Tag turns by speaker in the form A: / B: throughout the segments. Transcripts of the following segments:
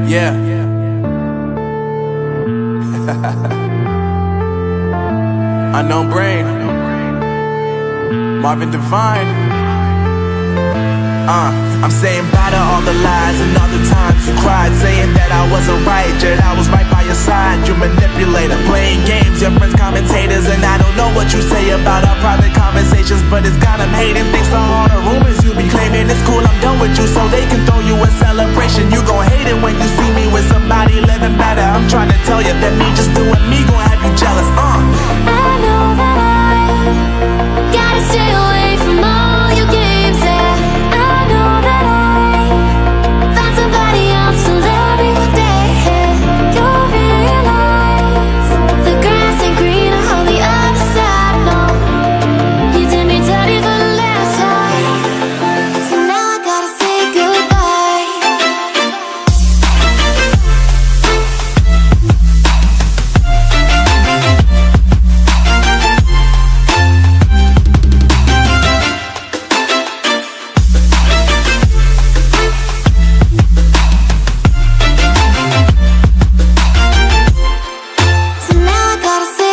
A: Yeah. Unknown Brain, Marvin Divine. I'm saying bye to all the lies and all the times you cried, saying that I wasn't right, yet I was right by your side. You manipulator, playing games, your friends commentators, and I don't know what you say about our private conversations, but it's got them hating. Thanks to all the rumors you be claiming. It's cool, I'm done with you, so they can throw you a celebration. You gon' hate it when you see me with somebody living better. I'm trying to tell you that me just doing me gon' have you jealous.
B: I know that I gotta stay away from all your games, yeah. I know that I found somebody else to love me one day, yeah. You'll realize the grass ain't greener on the other side, no. You did me dirty for the last time, so now I gotta say goodbye. So now I gotta say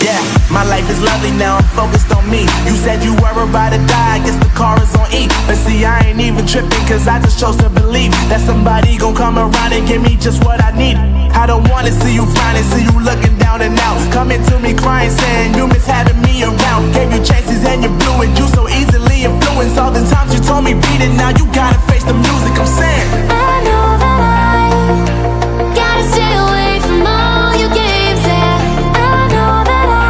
A: Yeah, my life is lovely now, I'm focused on me. You said you were about to die, I guess the car is on E. But see, I ain't even tripping, cause I just chose to believe that somebody gon' come around and give me just what I need. I don't wanna see you frowning, see you looking down and out, coming to me crying, saying you miss having me around. Gave you chances and you blew it, you so easily influenced. All the times you told me beat it, now you gotta face the music. I'm saying
B: I know that I gotta stay away from all your games, yeah. I know that I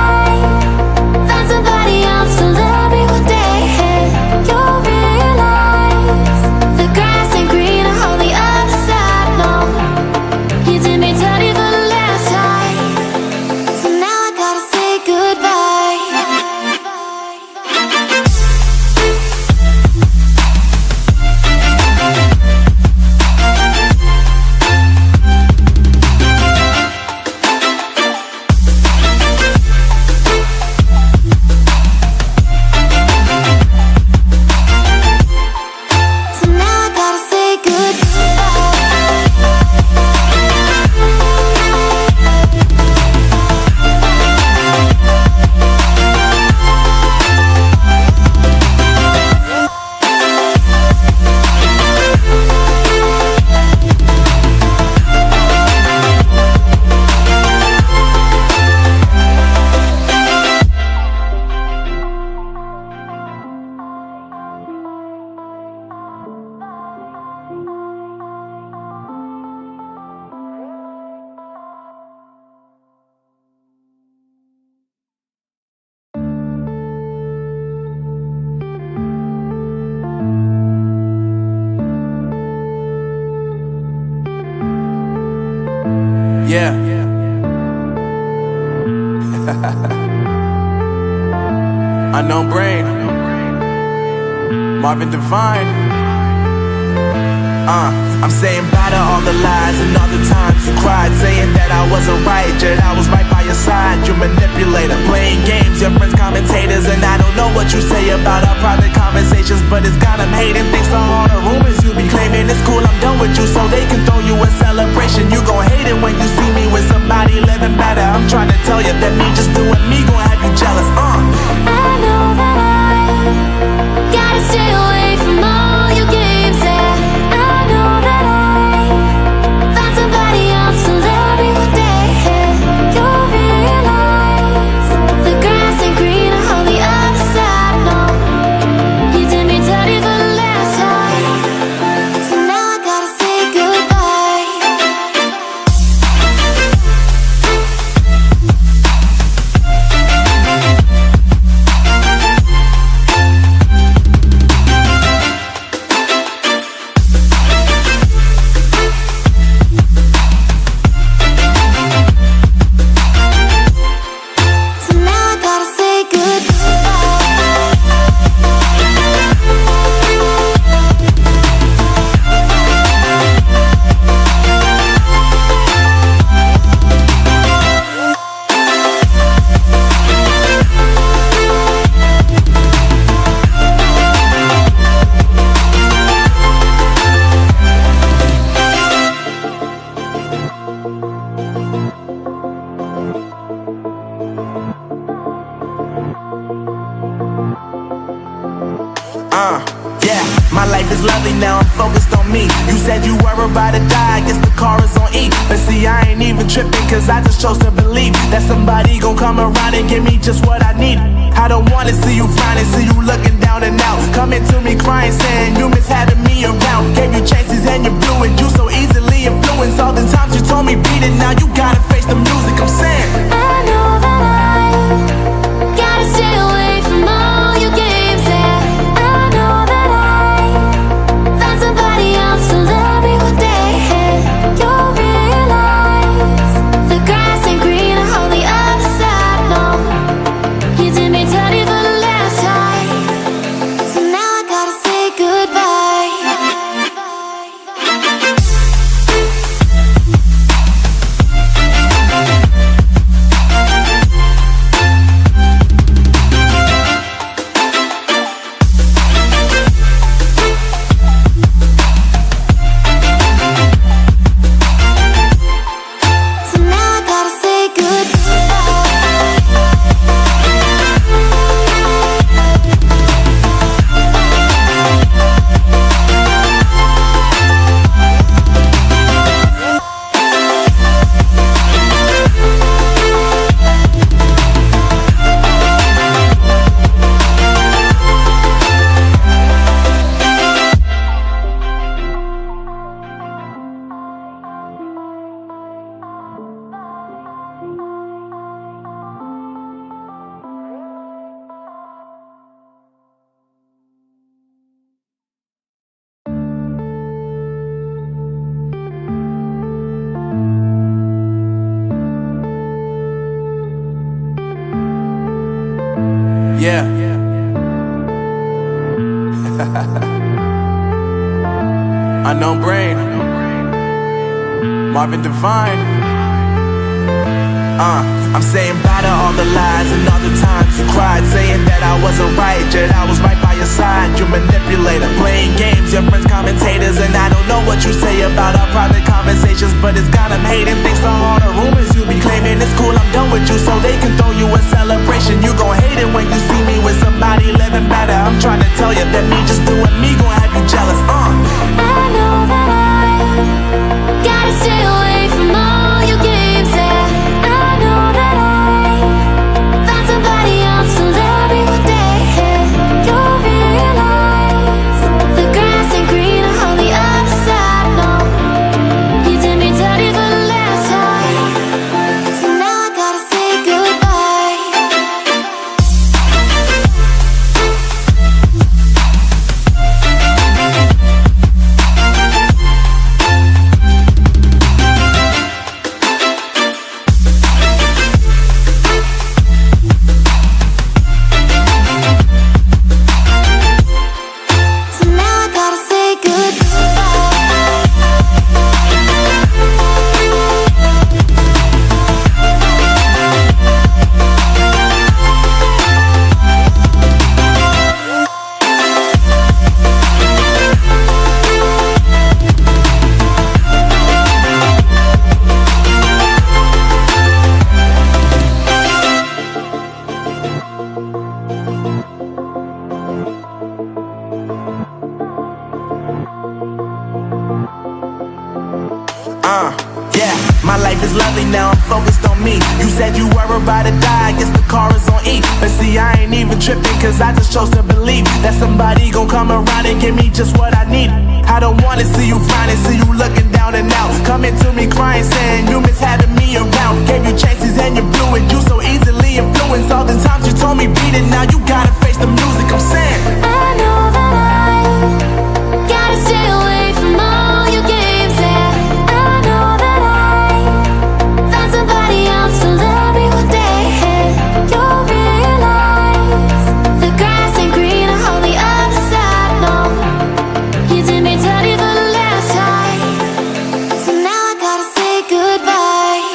B: found somebody else to love me one day, yeah. You'll realize the grass ain't greener on the other side, no. You did me dirty for the last time, so now I gotta say goodbye. So now I gotta say
A: yeah. Unknown Brain, Marvin Divine. I'm saying bye to all the lies and all the times you cried, saying that I wasn't right, yet I was right by your side. You manipulator, playing games, your friends commentators, and I don't know what you say about our private conversations, but it's got them hating. Thanks to all the rumors you be claiming. It's cool, I'm done with you, so they can throw you a celebration. You gon' hate it when you see me with somebody living better. I'm trying to tell you that me just doing me gon' have you jealous.
B: I know that I gotta stay away from all your games, yeah. I know that I found somebody else to love me one day, yeah. You'll realize the grass ain't greener on the other side, no. You did me dirty for the last time, so now I
A: is lovely, now I'm focused on me. You said you were about to die, I guess the car is on E. But see, I ain't even tripping, cause I just chose to believe that somebody gon' come around and give me just what I need. I don't wanna see you frowning, see you looking down and out, coming to me crying, saying you miss having me around. Gave you chances and you blew it, you so easily influenced. All the times you told me beat it, now you gotta face the music. I'm saying
B: I know that I gotta stay away from all your games, yeah. I know that I found somebody else to love me one day, yeah. You'll realize the grass ain't greener on the other side, no. You did me dirty for the last time, so now I gotta say goodbye. So now I gotta say
A: yeah. Unknown Brain, Marvin Devine. I'm saying bye to all the lies and all the times you cried, saying that I wasn't right, yet I was right by your side. You manipulator, playing games, your friends commentators, and I don't know what you say about our private conversations, but it's got them hating. Thanks to all the rumors you be claiming, it's cool, I'm done with you, so they can throw you a celebration. You gon' hate it when you see me with somebody living better. I'm trying to tell you that me just doing me gon' have you jealous.
B: I know that I gotta stay away from all your games, yeah. I know that I found somebody else to love me one day, yeah. You'll realize the grass ain't greener on the other side, no. You did me dirty for the last time, so now I gotta say goodbye. So now I gotta say
A: Yeah, my life is lovely, now I'm focused on me. You said you were about to die, I guess the car is on E. But see, I ain't even tripping, cause I just chose to believe that somebody gon' come around and give me just what I need. I don't wanna see you frowning, see you looking down and out, coming to me crying, saying you miss having me around. Gave you chances and you blew it, you so easily influenced. All the times you told me beat it, now you gotta face the music. I'm saying
B: I know that I gotta stay away from all your games, yeah. I know that I found somebody else to love me one day, yeah. You'll realize the grass ain't greener on the other side, no. You did me dirty for the last time, so now I gotta say goodbye.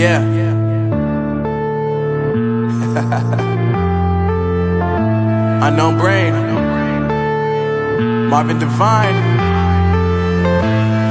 A: Yeah. Unknown Brain, Marvin Devine.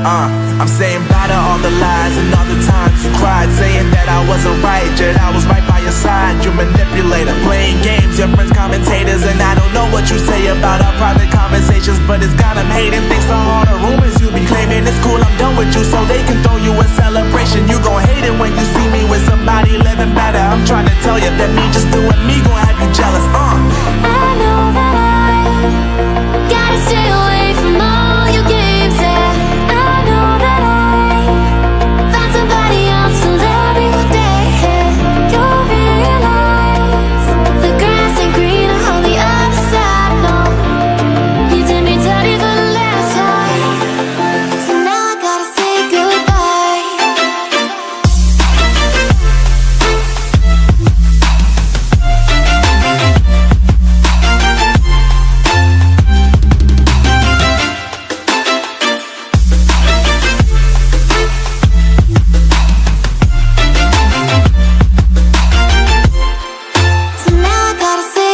A: I'm saying bye to all the lies and all the times you cried, saying that I wasn't right, yet I was right by your side. You manipulator, playing games, your friends commentators, and I don't know what you say about our private conversations, but it's got them hating. Thanks to all the rumors you be claiming. It's cool, I'm done with you, so they can throw you a celebration. You gon' hate it when you see me with somebody living better. I'm trying to tell you that me just doing me gon' have you jealous.
B: I know that I gotta stay away from all your games, yeah. I know that I found somebody else to love me one day, yeah. You'll realize the grass ain't greener on the other side, no. You did me dirty for the last time, so now I gotta say goodbye. So now I gotta say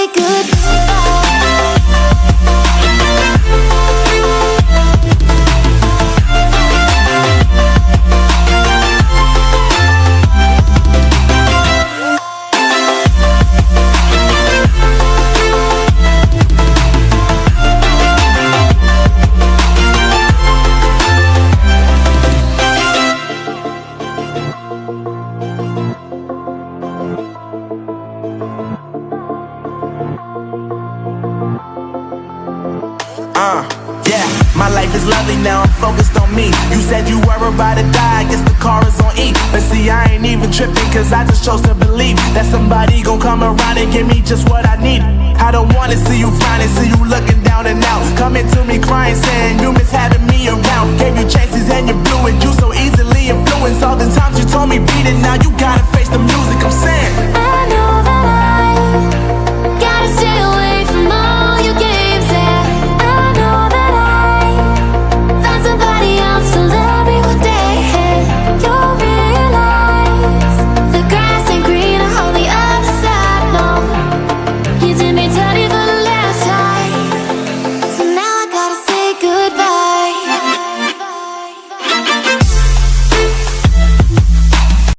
A: Yeah, my life is lovely now, I'm focused on me. You said you were about to die, I guess the car is on E. But see, I ain't even tripping, cause I just chose to believe that somebody gon' come around and give me just what I need. I don't wanna see you finding, see you looking down and out, coming to me crying, saying you miss having me around. Gave you chances